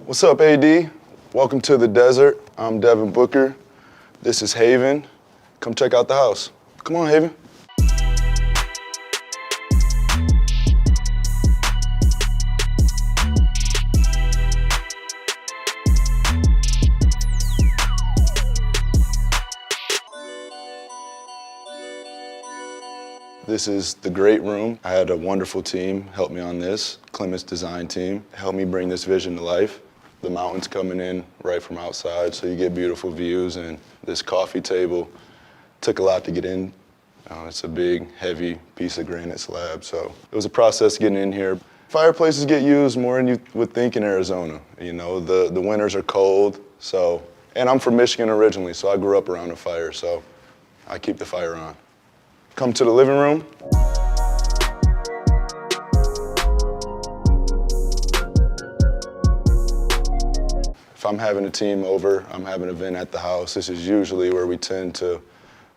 What's up, AD? Welcome to the desert. I'm Devin Booker. This is Haven. Come check out the house. Come on, Haven. This is the great room. I had a wonderful team help me on this. Clement's design team helped me bring this vision to life. The mountains coming in right from outside, so you get beautiful views. And this coffee table took a lot to get in. It's a big, heavy piece of granite slab, so it was a process getting in here. Fireplaces get used more than you would think in Arizona. You know, the winters are cold, so, and I'm from Michigan originally, so I grew up around a fire, so I keep the fire on. Come to the living room. If I'm having a team over, I'm having an event at the house, this is usually where we tend to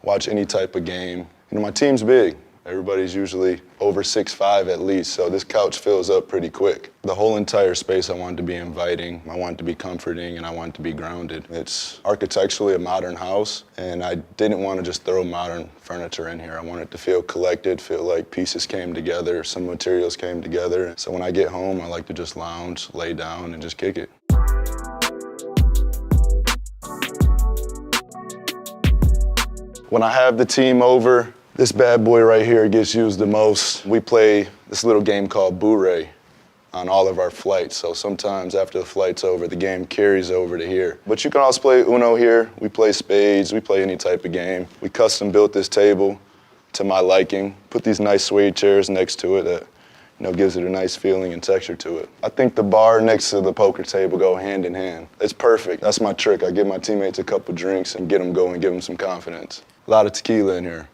watch any type of game. You know, my team's big. Everybody's usually over 6'5" at least, so this couch fills up pretty quick. The whole entire space I wanted to be inviting, I wanted to be comforting, and I wanted to be grounded. It's architecturally a modern house, and I didn't want to just throw modern furniture in here. I wanted it to feel collected, feel like pieces came together, some materials came together. So when I get home, I like to just lounge, lay down, and just kick it. When I have the team over, this bad boy right here gets used the most. We play this little game called Boo-Ray on all of our flights. So sometimes after the flight's over, the game carries over to here. But you can also play Uno here. We play spades, we play any type of game. We custom built this table to my liking. Put these nice suede chairs next to it that, you know, gives it a nice feeling and texture to it. I think the bar next to the poker table go hand in hand. It's perfect. That's my trick. I give my teammates a couple drinks and get them going, give them some confidence. A lot of tequila in here.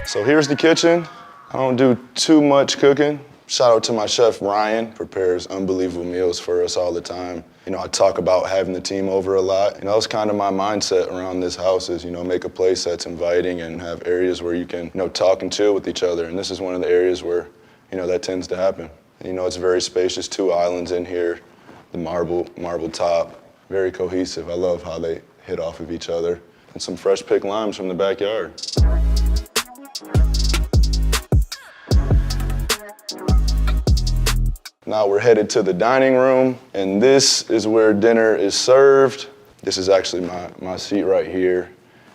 So here's the kitchen. I don't do too much cooking. Shout out to my chef, Ryan, prepares unbelievable meals for us all the time. You know, I talk about having the team over a lot. You know, that's kind of my mindset around this house is, you know, make a place that's inviting and have areas where you can, you know, talk and chill with each other. And this is one of the areas where, you know, that tends to happen. You know, it's very spacious, 2 islands in here, the marble top, very cohesive. I love how they hit off of each other. And some fresh picked limes from the backyard. Now we're headed to the dining room, and this is where dinner is served. This is actually my seat right here.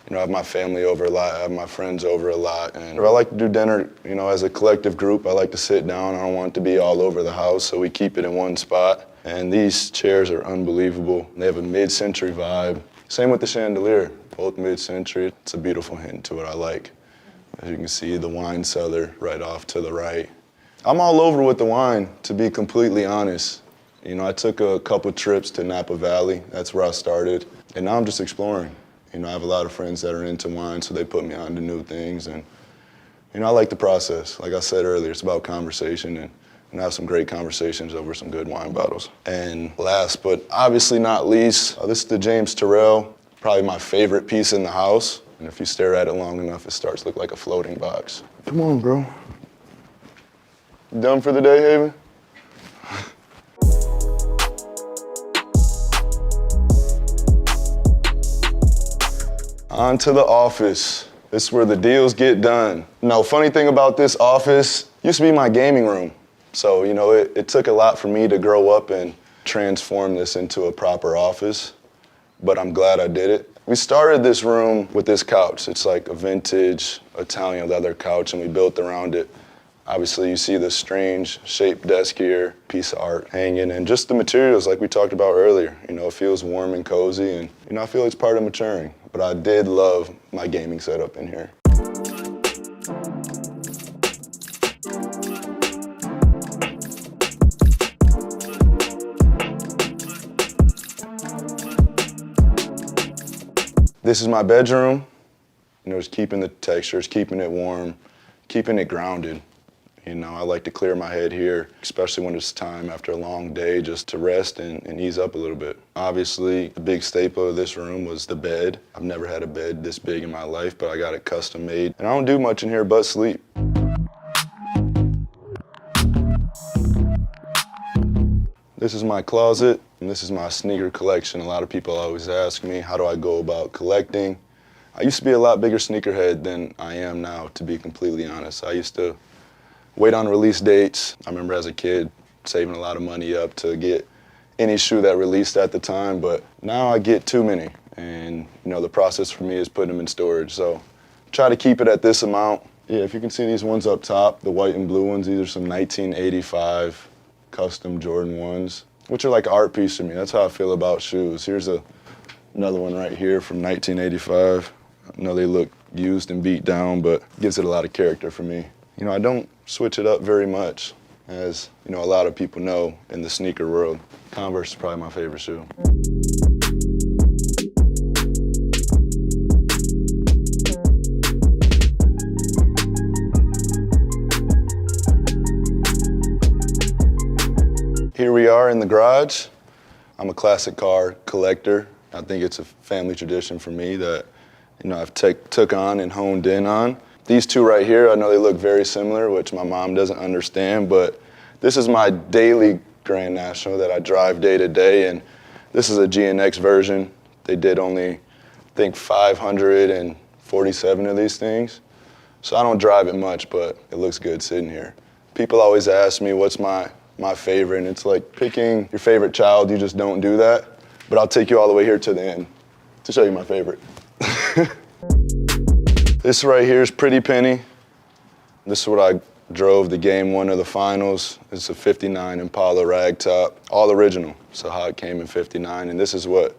You know, I have my family over a lot, I have my friends over a lot, and I like to do dinner, you know, as a collective group. I like to sit down. I don't want it to be all over the house, so we keep it in one spot. And these chairs are unbelievable. They have a mid-century vibe. Same with the chandelier, both mid-century. It's a beautiful hint to it I like. As you can see, the wine cellar right off to the right. I'm all over with the wine, to be completely honest. You know, I took a couple trips to Napa Valley. That's where I started. And now I'm just exploring. You know, I have a lot of friends that are into wine, so they put me on to new things. And, you know, I like the process. Like I said earlier, it's about conversation and have some great conversations over some good wine bottles. And last, but obviously not least, this is the James Turrell, probably my favorite piece in the house. And if you stare at it long enough, it starts to look like a floating box. Come on, bro. You done for the day, Haven? On to the office. This is where the deals get done. Now, funny thing about this office, used to be my gaming room. So, you know, it took a lot for me to grow up and transform this into a proper office, but I'm glad I did it. We started this room with this couch. It's like a vintage Italian leather couch, and we built around it. Obviously, you see this strange shaped desk here, piece of art hanging, and just the materials like we talked about earlier. You know, it feels warm and cozy, and, you know, I feel it's part of maturing. But I did love my gaming setup in here. This is my bedroom. You know, just keeping the textures, keeping it warm, keeping it grounded. You know, I like to clear my head here, especially when it's time after a long day just to rest and ease up a little bit. Obviously, the big staple of this room was the bed. I've never had a bed this big in my life, but I got it custom made. And I don't do much in here but sleep. This is my closet, and this is my sneaker collection. A lot of people always ask me, how do I go about collecting? I used to be a lot bigger sneakerhead than I am now, to be completely honest. I used to wait on release dates. I remember as a kid saving a lot of money up to get any shoe that released at the time, but now I get too many. And the process for me is putting them in storage. So try to keep it at this amount. Yeah, if you can see these ones up top, the white and blue ones, these are some 1985 custom Jordan 1s, which are like an art piece to me. That's how I feel about shoes. Here's another one right here from 1985. I know they look used and beat down, but gives it a lot of character for me. I don't switch it up very much, as a lot of people know in the sneaker world. Converse is probably my favorite shoe. Here we are in the garage. I'm a classic car collector. I think it's a family tradition for me that I've took on and honed in on. These two right here, I know they look very similar, which my mom doesn't understand, but this is my daily Grand National that I drive day to day, and this is a GNX version. They did only, I think, 547 of these things. So I don't drive it much, but it looks good sitting here. People always ask me what's my favorite, and it's like picking your favorite child, you just don't do that. But I'll take you all the way here to the end to show you my favorite. This right here is Pretty Penny. This is what I drove the game 1 of the finals. It's a 59 Impala ragtop, all original, so how it came in 59, and this is what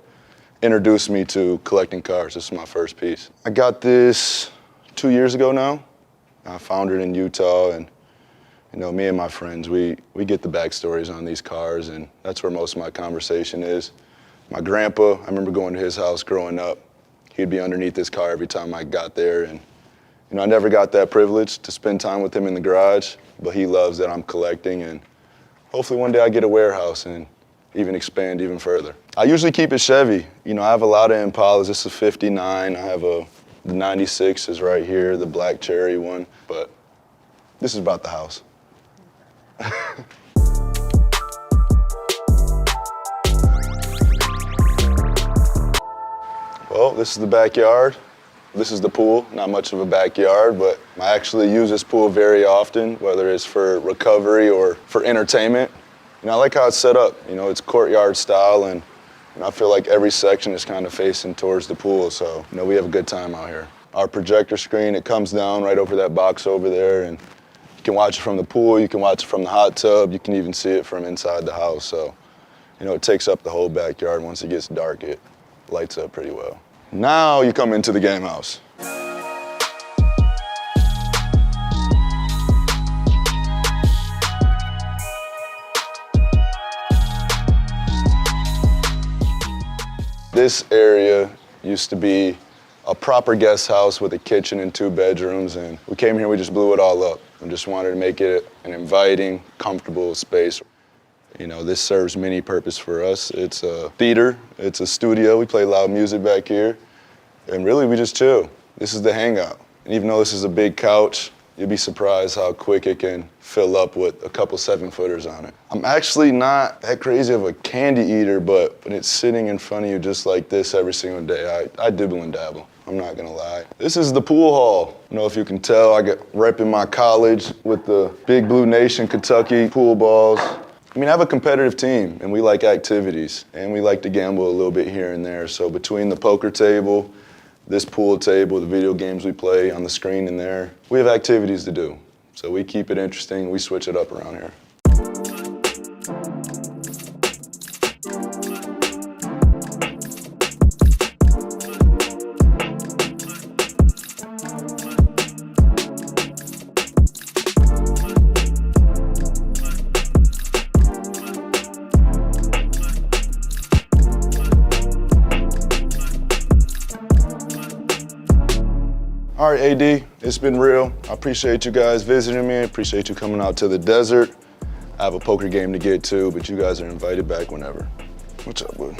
introduced me to collecting cars. This is my first piece. I got this 2 years ago now. I found it in Utah, and me and my friends, we get the backstories on these cars, and that's where most of my conversation is. My grandpa, I remember going to his house growing up. He'd be underneath this car every time I got there, and I never got that privilege to spend time with him in the garage, but he loves that I'm collecting, and hopefully one day I get a warehouse and even expand even further. I usually keep it Chevy. I have a lot of Impalas. This is a 59. I have the 96 is right here, the black cherry one, but this is about the house. Well, this is the backyard. This is the pool. Not much of a backyard, but I actually use this pool very often, whether it's for recovery or for entertainment. I like how it's set up. It's courtyard style, and I feel like every section is kind of facing towards the pool, so we have a good time out here. Our projector screen, it comes down right over that box over there, and you can watch it from the pool, you can watch it from the hot tub, you can even see it from inside the house. So, it takes up the whole backyard. Once it gets dark, it lights up pretty well. Now you come into the game house. This area used to be a proper guest house with a kitchen and 2 bedrooms, and we came here, we just blew it all up. We just wanted to make it an inviting, comfortable space. This serves many purpose for us. It's a theater, it's a studio. We play loud music back here, and really we just chill. This is the hangout. And even though this is a big couch, you'd be surprised how quick it can fill up with a couple 7-footers on it. I'm actually not that crazy of a candy eater, but when it's sitting in front of you just like this every single day, I dibble and dabble. I'm not gonna lie. This is the pool hall. If you can tell, I got repping my college with the Big Blue Nation Kentucky pool balls. I have a competitive team, and we like activities, and we like to gamble a little bit here and there. So between the poker table, this pool table, the video games we play on the screen in there, we have activities to do. So we keep it interesting, we switch it up around here. All right, AD, it's been real. I appreciate you guys visiting me. I appreciate you coming out to the desert. I have a poker game to get to, but you guys are invited back whenever. What's up, bud?